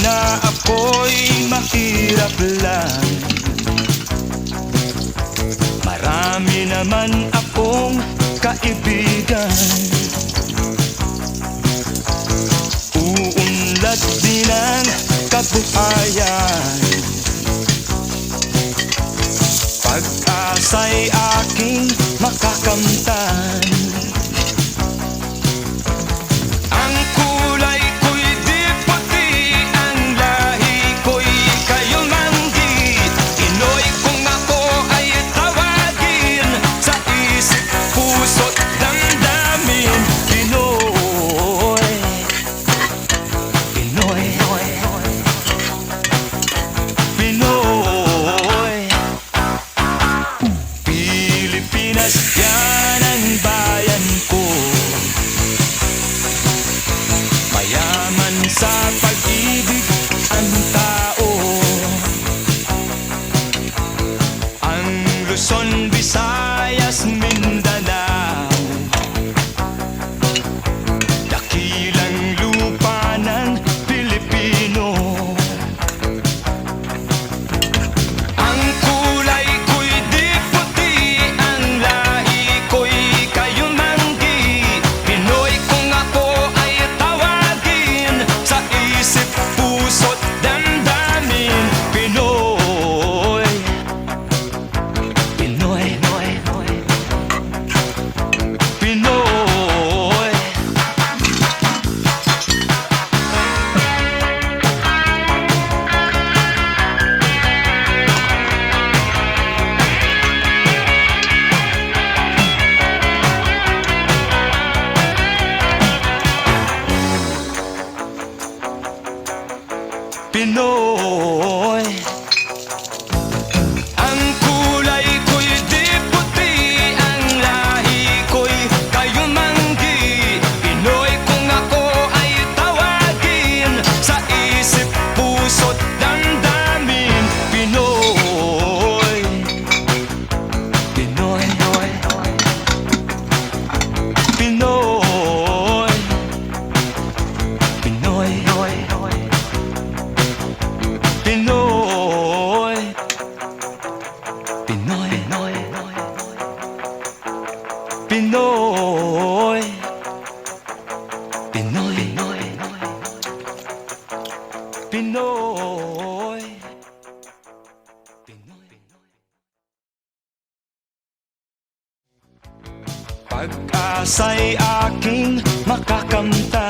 na ako'y mahirap lang. Marami naman akong kaibigan. Uunlad din ang kabuhayan. Pag-asa'y aking makakamtan. Ang kulay ko'y di puti, ang lahi ko'y kayumanggi. Pinoy kung ako ay tawagin, sa isip, puso't damdamin. Pinoy, Pinoy, Pinoy. Pilipinas, yan ang bayan ko. Mayaman sa pag-ibig ang tao. Ang Luzon, Visayas, Mindanao, dakilang lupa ng Pilipino. Ang kulay ko'y di puti, ang lahi ko'y kayumanggi. Pinoy kung ako ay tawagin, sa isip, puso't damdamin. Pinoy, Pinoy, Pinoy. Pinoy. Ang kulay ko'y di puti, ang lahi ko'y kayumanggi. Pinoy kung ako ay tawagin, sa isip, puso't damdamin. Pinoy, Pinoy, Pinoy, Pinoy, Pinoy, Pinoy, Pinoy, Pinoy, Pinoy, Pinoy. Pag-asa'y aking makakamtan.